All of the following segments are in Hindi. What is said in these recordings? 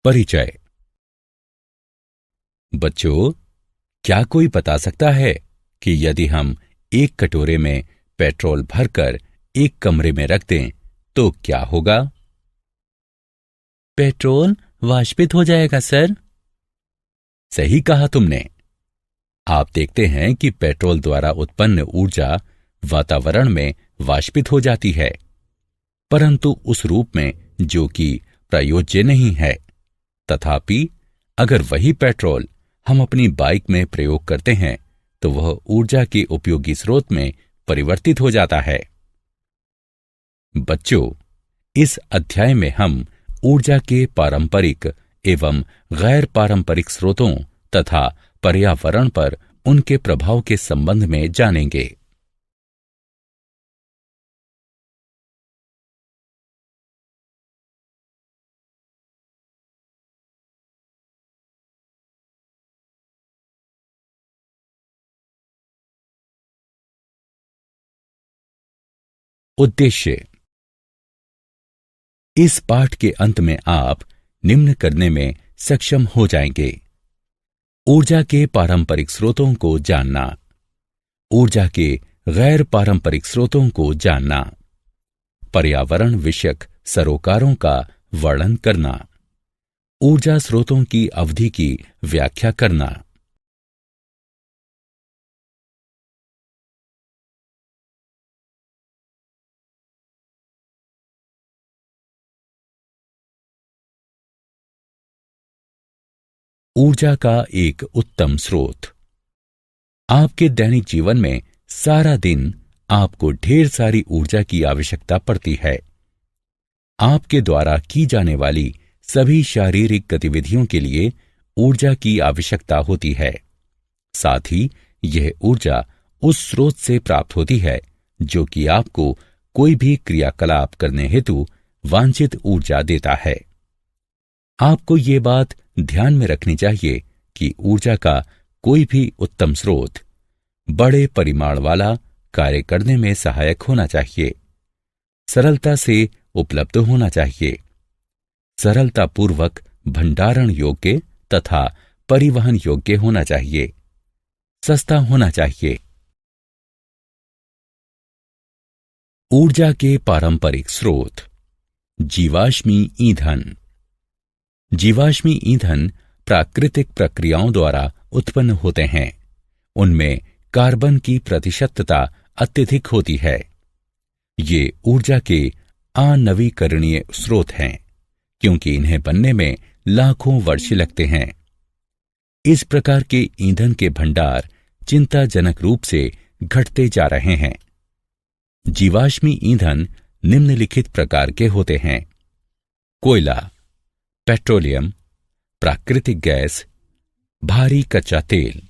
परिचय। बच्चों, क्या कोई बता सकता है कि यदि हम एक कटोरे में पेट्रोल भरकर एक कमरे में रख दें तो क्या होगा? पेट्रोल वाष्पित हो जाएगा सर। सही कहा तुमने। आप देखते हैं कि पेट्रोल द्वारा उत्पन्न ऊर्जा वातावरण में वाष्पित हो जाती है, परंतु उस रूप में जो कि प्रयोज्य नहीं है। तथापि अगर वही पेट्रोल हम अपनी बाइक में प्रयोग करते हैं तो वह ऊर्जा के उपयोगी स्रोत में परिवर्तित हो जाता है। बच्चों, इस अध्याय में हम ऊर्जा के पारंपरिक एवं गैर पारंपरिक स्रोतों तथा पर्यावरण पर उनके प्रभाव के संबंध में जानेंगे। उद्देश्य। इस पाठ के अंत में आप निम्न करने में सक्षम हो जाएंगे: ऊर्जा के पारंपरिक स्रोतों को जानना, ऊर्जा के गैर पारंपरिक स्रोतों को जानना, पर्यावरण विषयक सरोकारों का वर्णन करना, ऊर्जा स्रोतों की अवधि की व्याख्या करना। ऊर्जा का एक उत्तम स्रोत। आपके दैनिक जीवन में सारा दिन आपको ढेर सारी ऊर्जा की आवश्यकता पड़ती है। आपके द्वारा की जाने वाली सभी शारीरिक गतिविधियों के लिए ऊर्जा की आवश्यकता होती है। साथ ही यह ऊर्जा उस स्रोत से प्राप्त होती है जो कि आपको कोई भी क्रियाकलाप करने हेतु वांछित ऊर्जा देता है। आपको ये बात ध्यान में रखनी चाहिए कि ऊर्जा का कोई भी उत्तम स्रोत बड़े परिमाण वाला कार्य करने में सहायक होना चाहिए, सरलता से उपलब्ध होना चाहिए, सरलतापूर्वक भंडारण योग्य तथा परिवहन योग्य होना चाहिए, सस्ता होना चाहिए। ऊर्जा के पारंपरिक स्रोत। जीवाश्मी ईंधन। जीवाश्मी ईंधन प्राकृतिक प्रक्रियाओं द्वारा उत्पन्न होते हैं। उनमें कार्बन की प्रतिशतता अत्यधिक होती है। ये ऊर्जा के अनवीकरणीय स्रोत हैं, क्योंकि इन्हें बनने में लाखों वर्ष लगते हैं। इस प्रकार के ईंधन के भंडार चिंताजनक रूप से घटते जा रहे हैं। जीवाश्मी ईंधन निम्नलिखित प्रकार के होते हैं: कोयला, पेट्रोलियम, प्राकृतिक गैस, भारी कच्चा तेल।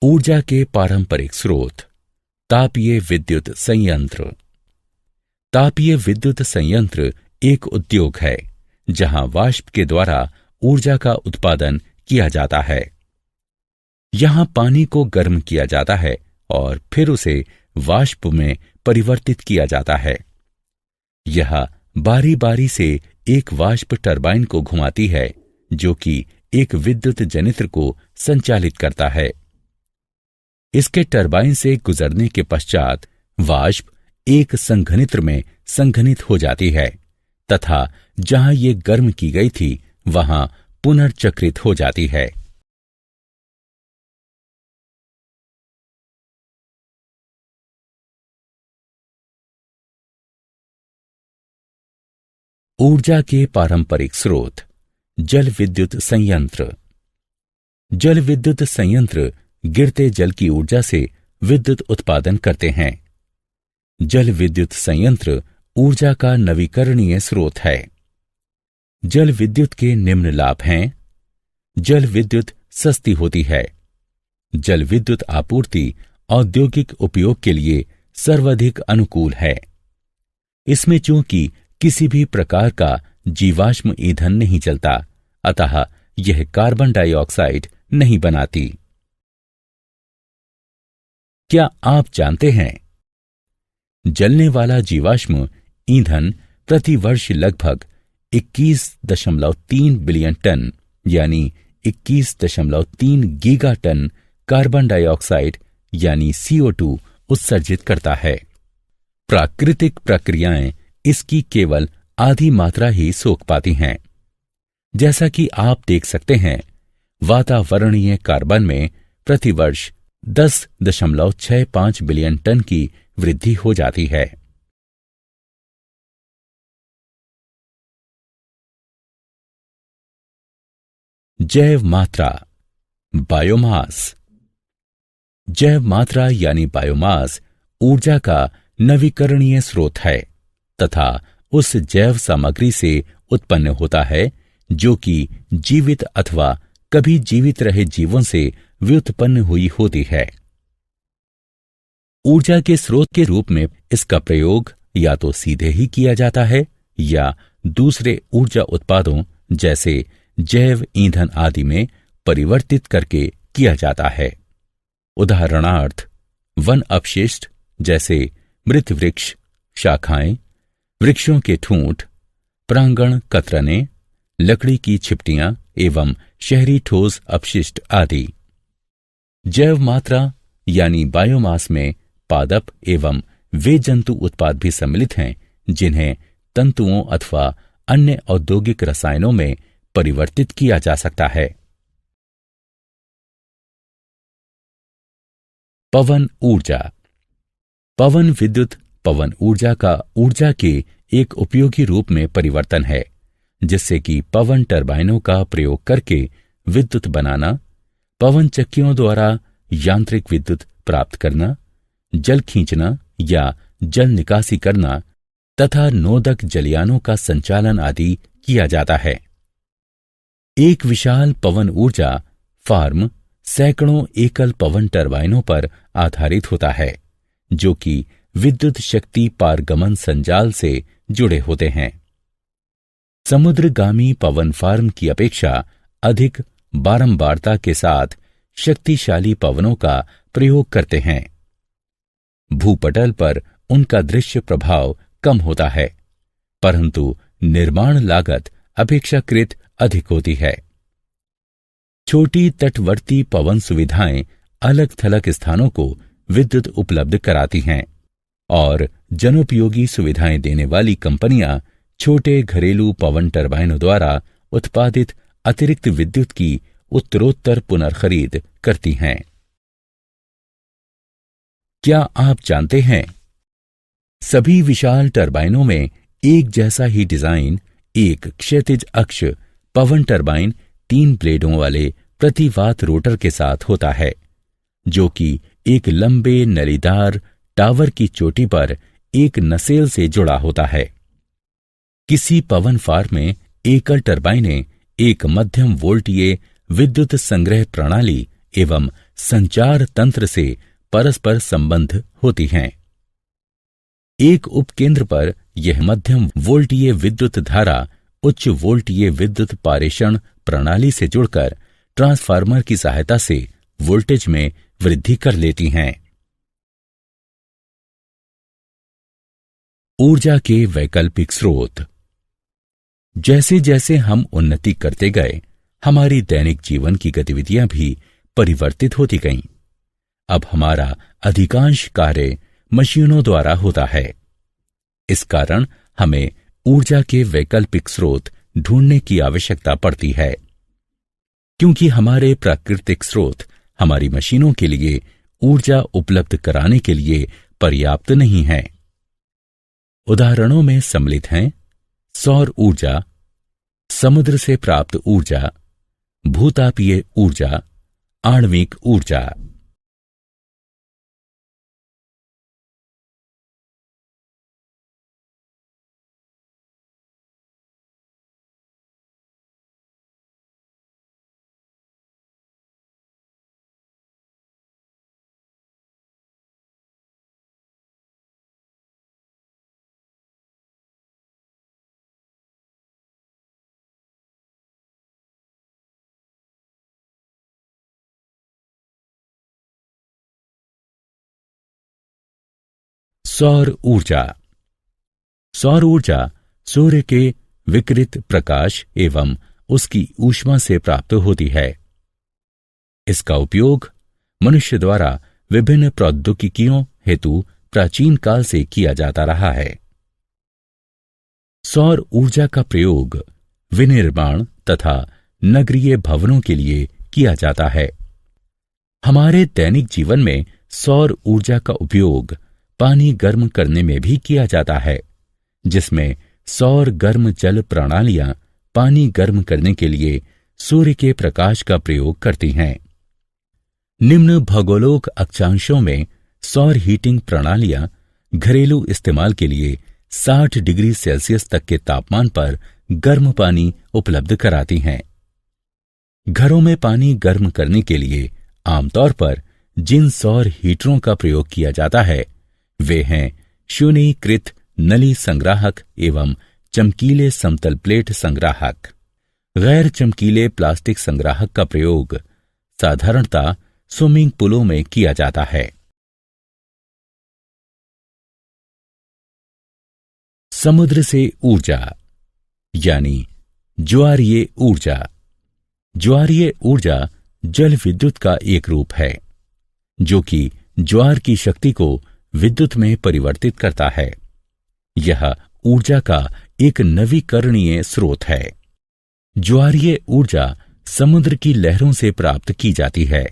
ऊर्जा के पारंपरिक स्रोत। तापीय विद्युत संयंत्र। तापीय विद्युत संयंत्र एक उद्योग है जहां वाष्प के द्वारा ऊर्जा का उत्पादन किया जाता है। यहां पानी को गर्म किया जाता है और फिर उसे वाष्प में परिवर्तित किया जाता है। यह बारी बारी से एक वाष्प टरबाइन को घुमाती है जो कि एक विद्युत जनित्र को संचालित करता है। इसके टरबाइन से गुजरने के पश्चात वाष्प एक संघनित्र में संघनित हो जाती है तथा जहां ये गर्म की गई थी वहां पुनर्चक्रित हो जाती है। ऊर्जा के पारंपरिक स्रोत। जल विद्युत संयंत्र। जल विद्युत संयंत्र गिरते जल की ऊर्जा से विद्युत उत्पादन करते हैं। जल विद्युत संयंत्र ऊर्जा का नवीकरणीय स्रोत है। जल विद्युत के निम्न लाभ हैं: जल विद्युत सस्ती होती है। जल विद्युत आपूर्ति औद्योगिक उपयोग के लिए सर्वाधिक अनुकूल है। इसमें चूंकि किसी भी प्रकार का जीवाश्म ईंधन नहीं चलता, अतः यह कार्बन डाइऑक्साइड नहीं बनाती। क्या आप जानते हैं, जलने वाला जीवाश्म ईंधन प्रति वर्ष लगभग 21.3 बिलियन टन यानी 21.3 गीगा टन कार्बन डाइऑक्साइड यानी CO2 उत्सर्जित करता है। प्राकृतिक प्रक्रियाएं इसकी केवल आधी मात्रा ही सोख पाती हैं। जैसा कि आप देख सकते हैं, वातावरणीय कार्बन में प्रतिवर्ष 10.65 बिलियन टन की वृद्धि हो जाती है। जैव मात्रा, बायोमास। जैव मात्रा यानी बायोमास ऊर्जा का नवीकरणीय स्रोत है तथा उस जैव सामग्री से उत्पन्न होता है जो कि जीवित अथवा कभी जीवित रहे जीवों से व्युत्पन्न हुई होती है। ऊर्जा के स्रोत के रूप में इसका प्रयोग या तो सीधे ही किया जाता है या दूसरे ऊर्जा उत्पादों जैसे जैव ईंधन आदि में परिवर्तित करके किया जाता है। उदाहरणार्थ, वन अपशिष्ट जैसे मृत वृक्ष, शाखाएं, वृक्षों के ठूंठ, प्रांगण कतरने, लकड़ी की छिपटियां एवं शहरी ठोस अपशिष्ट आदि। जैव मात्रा यानी बायोमास में पादप एवं वे जंतु उत्पाद भी सम्मिलित हैं जिन्हें तंतुओं अथवा अन्य औद्योगिक रसायनों में परिवर्तित किया जा सकता है। पवन ऊर्जा। पवन विद्युत पवन ऊर्जा का ऊर्जा के एक उपयोगी रूप में परिवर्तन है, जिससे कि पवन टरबाइनों का प्रयोग करके विद्युत बनाना, पवन चक्कियों द्वारा यांत्रिक विद्युत प्राप्त करना, जल खींचना या जल निकासी करना तथा नोदक जलयानों का संचालन आदि किया जाता है। एक विशाल पवन ऊर्जा फार्म सैकड़ों एकल पवन टरबाइनों पर आधारित होता है, जो कि विद्युत शक्ति पारगमन संजाल से जुड़े होते हैं। समुद्रगामी पवन फार्म की अपेक्षा अधिक बारंबारता के साथ शक्तिशाली पवनों का प्रयोग करते हैं। भूपटल पर उनका दृश्य प्रभाव कम होता है, परंतु निर्माण लागत अपेक्षाकृत अधिक होती है। छोटी तटवर्ती पवन सुविधाएं अलग थलग स्थानों को विद्युत उपलब्ध कराती हैं और जनोपयोगी सुविधाएं देने वाली कंपनियां छोटे घरेलू पवन टरबाइनों द्वारा उत्पादित अतिरिक्त विद्युत की उत्तरोत्तर पुनर्खरीद करती हैं। क्या आप जानते हैं, सभी विशाल टरबाइनों में एक जैसा ही डिजाइन, एक क्षैतिज अक्ष पवन टरबाइन 3 ब्लेडों वाले प्रतिवात रोटर के साथ होता है, जो कि एक लंबे नलीदार टावर की चोटी पर एक नसेल से जुड़ा होता है। किसी पवन फार्म में एकल टरबाइनें एक मध्यम वोल्टीय विद्युत संग्रह प्रणाली एवं संचार तंत्र से परस्पर संबंध होती हैं। एक उपकेंद्र पर यह मध्यम वोल्टीय विद्युत धारा उच्च वोल्टीय विद्युत पारेषण प्रणाली से जुड़कर ट्रांसफार्मर की सहायता से वोल्टेज में वृद्धि कर लेती हैं। ऊर्जा के वैकल्पिक स्रोत। जैसे जैसे हम उन्नति करते गए, हमारी दैनिक जीवन की गतिविधियां भी परिवर्तित होती गईं। अब हमारा अधिकांश कार्य मशीनों द्वारा होता है। इस कारण हमें ऊर्जा के वैकल्पिक स्रोत ढूंढने की आवश्यकता पड़ती है, क्योंकि हमारे प्राकृतिक स्रोत हमारी मशीनों के लिए ऊर्जा उपलब्ध कराने के लिए पर्याप्त नहीं है। उदाहरणों में सम्मिलित हैं सौर ऊर्जा, समुद्र से प्राप्त ऊर्जा, भूतापीय ऊर्जा, आणविक ऊर्जा। सौर ऊर्जा। सौर ऊर्जा सूर्य के विकिरित प्रकाश एवं उसकी ऊष्मा से प्राप्त होती है। इसका उपयोग मनुष्य द्वारा विभिन्न प्रौद्योगिकियों हेतु प्राचीन काल से किया जाता रहा है। सौर ऊर्जा का प्रयोग विनिर्माण तथा नगरीय भवनों के लिए किया जाता है। हमारे दैनिक जीवन में सौर ऊर्जा का उपयोग पानी गर्म करने में भी किया जाता है, जिसमें सौर गर्म जल प्रणालियां पानी गर्म करने के लिए सूर्य के प्रकाश का प्रयोग करती हैं। निम्न भौगोलिक अक्षांशों में सौर हीटिंग प्रणालियां घरेलू इस्तेमाल के लिए 60 डिग्री सेल्सियस तक के तापमान पर गर्म पानी उपलब्ध कराती हैं। घरों में पानी गर्म करने के लिए आमतौर पर जिन सौर हीटरों का प्रयोग किया जाता है वे हैं शून्यीकृत नली संग्राहक एवं चमकीले समतल प्लेट संग्राहक। गैर चमकीले प्लास्टिक संग्राहक का प्रयोग साधारणतः स्विमिंग पूलों में किया जाता है। समुद्र से ऊर्जा यानी ज्वारीय ऊर्जा। ज्वारीय ऊर्जा जल विद्युत का एक रूप है जो कि ज्वार की शक्ति को विद्युत में परिवर्तित करता है। यह ऊर्जा का एक नवीकरणीय स्रोत है। ज्वारीय ऊर्जा समुद्र की लहरों से प्राप्त की जाती है।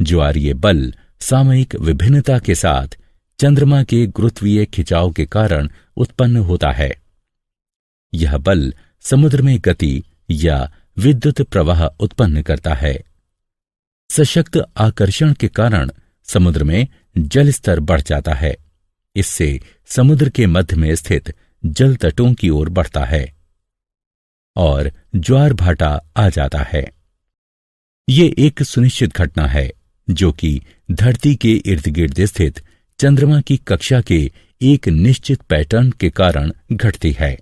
ज्वारीय बल सामयिक विभिन्नता के साथ चंद्रमा के गुरुत्वीय खिंचाव के कारण उत्पन्न होता है। यह बल समुद्र में गति या विद्युत प्रवाह उत्पन्न करता है। सशक्त आकर्षण के कारण समुद्र में जल स्तर बढ़ जाता है। इससे समुद्र के मध्य में स्थित जल तटों की ओर बढ़ता है और ज्वार भाटा आ जाता है। ये एक सुनिश्चित घटना है जो कि धरती के इर्द गिर्द स्थित चंद्रमा की कक्षा के एक निश्चित पैटर्न के कारण घटती है।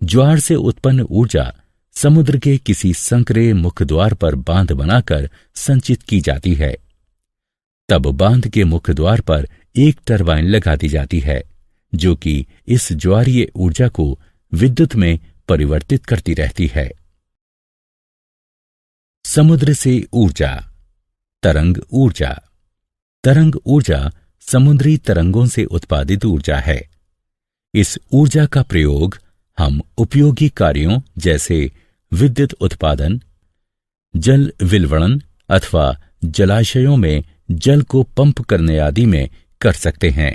ज्वार से उत्पन्न ऊर्जा समुद्र के किसी संकरे मुखद्वार पर बांध बनाकर संचित की जाती है। तब बांध के मुखद्वार पर एक टरबाइन लगा दी जाती है जो कि इस ज्वारीय ऊर्जा को विद्युत में परिवर्तित करती रहती है। समुद्र से ऊर्जा। तरंग ऊर्जा। तरंग ऊर्जा समुद्री तरंगों से उत्पादित ऊर्जा है। इस ऊर्जा का प्रयोग हम उपयोगी कार्यों जैसे विद्युत उत्पादन, जल विलवणन अथवा जलाशयों में जल को पंप करने आदि में कर सकते हैं।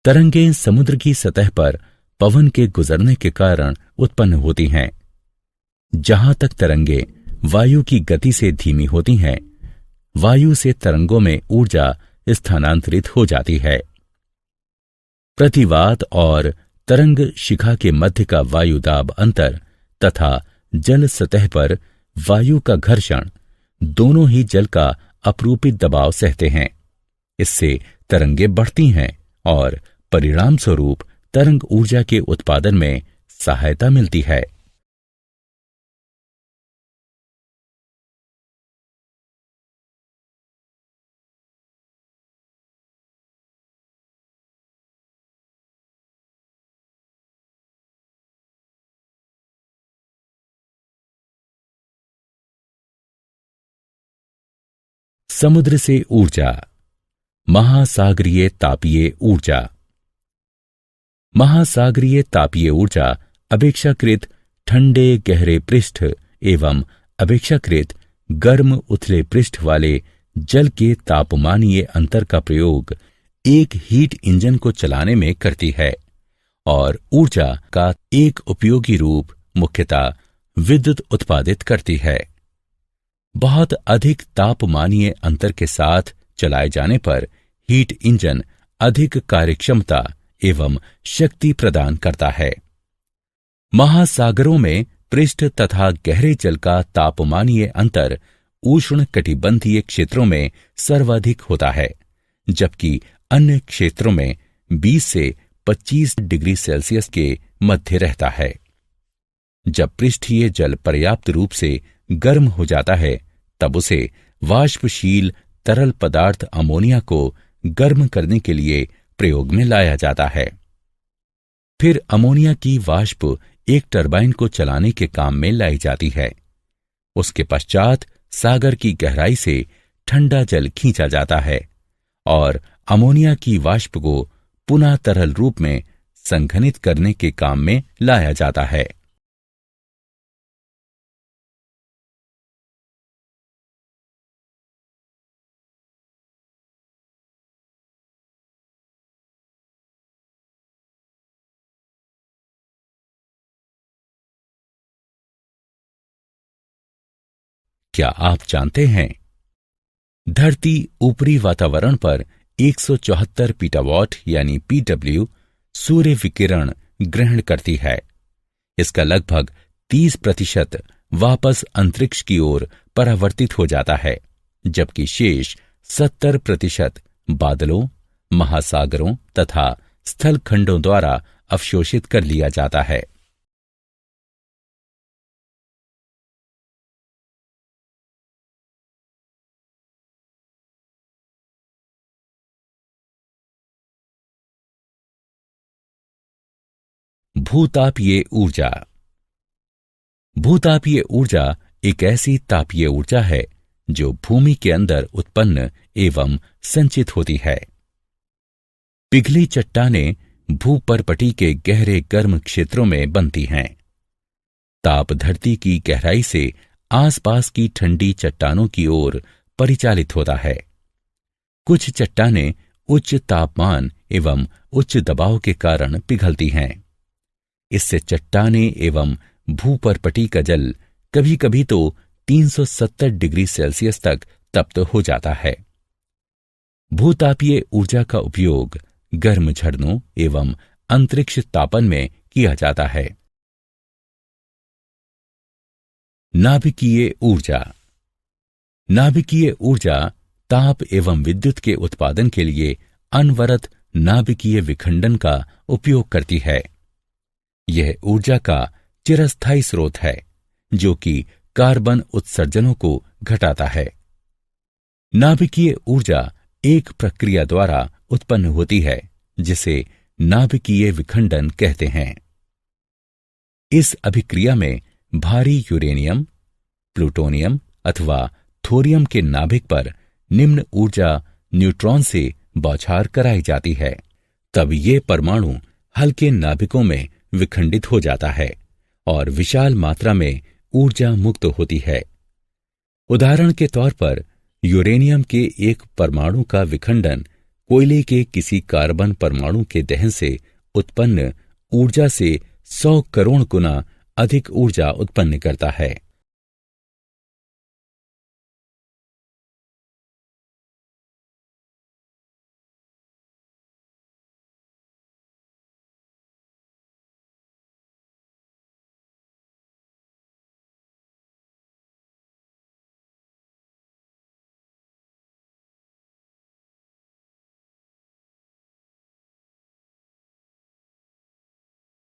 तरंगें समुद्र की सतह पर पवन के गुजरने के कारण उत्पन्न होती हैं। जहां तक तरंगें वायु की गति से धीमी होती हैं, वायु से तरंगों में ऊर्जा स्थानांतरित हो जाती है। प्रतिवात और तरंग शिखा के मध्य का वायु दाब अंतर तथा जल सतह पर वायु का घर्षण दोनों ही जल का अपरूपित दबाव सहते हैं। इससे तरंगें बढ़ती हैं और परिणाम स्वरूप तरंग ऊर्जा के उत्पादन में सहायता मिलती है। समुद्र से ऊर्जा। महासागरीय तापीय ऊर्जा। महासागरीय तापीय ऊर्जा अपेक्षाकृत ठंडे गहरे पृष्ठ एवं अपेक्षाकृत गर्म उथले पृष्ठ वाले जल के तापमानीय अंतर का प्रयोग एक हीट इंजन को चलाने में करती है और ऊर्जा का एक उपयोगी रूप मुख्यतः विद्युत उत्पादित करती है। बहुत अधिक तापमानीय अंतर के साथ चलाए जाने पर हीट इंजन अधिक कार्यक्षमता एवं शक्ति प्रदान करता है। महासागरों में पृष्ठ तथा गहरे जल का तापमानीय अंतर उष्ण कटिबंधीय क्षेत्रों में सर्वाधिक होता है, जबकि अन्य क्षेत्रों में 20 से 25 डिग्री सेल्सियस के मध्य रहता है। जब पृष्ठीय जल पर्याप्त रूप से गर्म हो जाता है तब उसे वाष्पशील तरल पदार्थ अमोनिया को गर्म करने के लिए प्रयोग में लाया जाता है। फिर अमोनिया की वाष्प एक टरबाइन को चलाने के काम में लाई जाती है। उसके पश्चात सागर की गहराई से ठंडा जल खींचा जाता है और अमोनिया की वाष्प को पुनः तरल रूप में संघनित करने के काम में लाया जाता है। क्या आप जानते हैं, धरती ऊपरी वातावरण पर 174 पीटावाट यानी पीडब्ल्यू सूर्य विकिरण ग्रहण करती है। इसका लगभग 30% वापस अंतरिक्ष की ओर परावर्तित हो जाता है, जबकि शेष 70% बादलों, महासागरों तथा स्थलखंडों द्वारा अवशोषित कर लिया जाता है। भूतापीय ऊर्जा। भूतापीय ऊर्जा एक ऐसी तापीय ऊर्जा है जो भूमि के अंदर उत्पन्न एवं संचित होती है। पिघली चट्टानें भूपर्पटी के गहरे गर्म क्षेत्रों में बनती हैं। ताप धरती की गहराई से आसपास की ठंडी चट्टानों की ओर परिचालित होता है। कुछ चट्टानें उच्च तापमान एवं उच्च दबाव के कारण पिघलती हैं। इससे चट्टानें एवं भूपर्पटी का जल कभी कभी तो 370 डिग्री सेल्सियस तक तप्त हो जाता है। भूतापीय ऊर्जा का उपयोग गर्म झरनों एवं अंतरिक्ष तापन में किया जाता है। नाभिकीय ऊर्जा। नाभिकीय ऊर्जा ताप एवं विद्युत के उत्पादन के लिए अनवरत नाभिकीय विखंडन का उपयोग करती है। यह ऊर्जा का चिरस्थायी स्रोत है, जो कि कार्बन उत्सर्जनों को घटाता है। नाभिकीय ऊर्जा एक प्रक्रिया द्वारा उत्पन्न होती है, जिसे नाभिकीय विखंडन कहते हैं। इस अभिक्रिया में भारी यूरेनियम, प्लूटोनियम अथवा थोरियम के नाभिक पर निम्न ऊर्जा न्यूट्रॉन से बौछार कराई जाती है। तब ये परमाणु हल्के नाभिकों में विखंडित हो जाता है और विशाल मात्रा में ऊर्जा मुक्त होती है। उदाहरण के तौर पर यूरेनियम के एक परमाणु का विखंडन कोयले के किसी कार्बन परमाणु के दहन से उत्पन्न ऊर्जा से 100 करोड़ गुना अधिक ऊर्जा उत्पन्न करता है।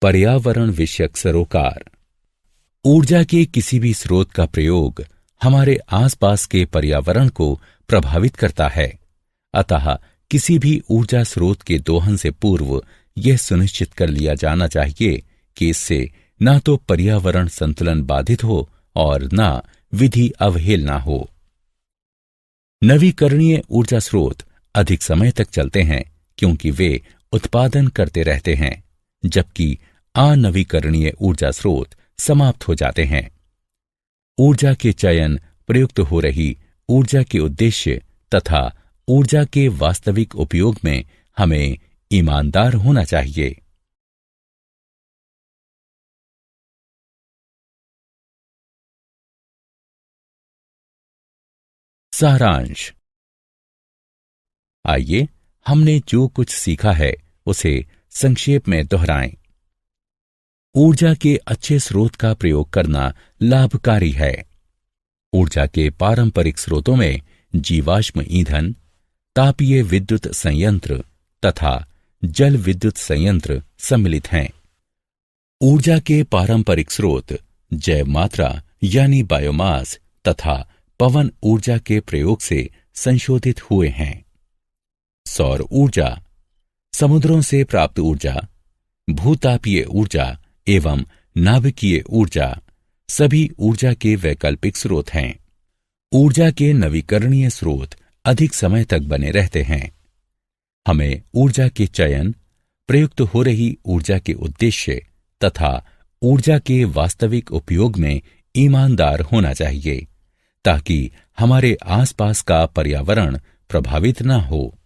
पर्यावरण विषयक सरोकार। ऊर्जा के किसी भी स्रोत का प्रयोग हमारे आसपास के पर्यावरण को प्रभावित करता है। अतः किसी भी ऊर्जा स्रोत के दोहन से पूर्व यह सुनिश्चित कर लिया जाना चाहिए कि इससे न तो पर्यावरण संतुलन बाधित हो और न विधि अवहेलना हो। नवीकरणीय ऊर्जा स्रोत अधिक समय तक चलते हैं क्योंकि वे उत्पादन करते रहते हैं, जबकि अनवीकरणीय ऊर्जा स्रोत समाप्त हो जाते हैं। ऊर्जा के चयन, प्रयुक्त हो रही ऊर्जा के उद्देश्य तथा ऊर्जा के वास्तविक उपयोग में हमें ईमानदार होना चाहिए। सारांश। आइए हमने जो कुछ सीखा है उसे संक्षेप में दोहराएं। ऊर्जा के अच्छे स्रोत का प्रयोग करना लाभकारी है। ऊर्जा के पारंपरिक स्रोतों में जीवाश्म ईंधन, तापीय विद्युत संयंत्र तथा जल विद्युत संयंत्र सम्मिलित हैं। ऊर्जा के पारंपरिक स्रोत जैव मात्रा यानी बायोमास तथा पवन ऊर्जा के प्रयोग से संशोधित हुए हैं। सौर ऊर्जा, समुद्रों से प्राप्त ऊर्जा, भूतापीय ऊर्जा एवं नाभिकीय ऊर्जा सभी ऊर्जा के वैकल्पिक स्रोत हैं। ऊर्जा के नवीकरणीय स्रोत अधिक समय तक बने रहते हैं। हमें ऊर्जा के चयन, प्रयुक्त हो रही ऊर्जा के उद्देश्य तथा ऊर्जा के वास्तविक उपयोग में ईमानदार होना चाहिए, ताकि हमारे आसपास का पर्यावरण प्रभावित न हो।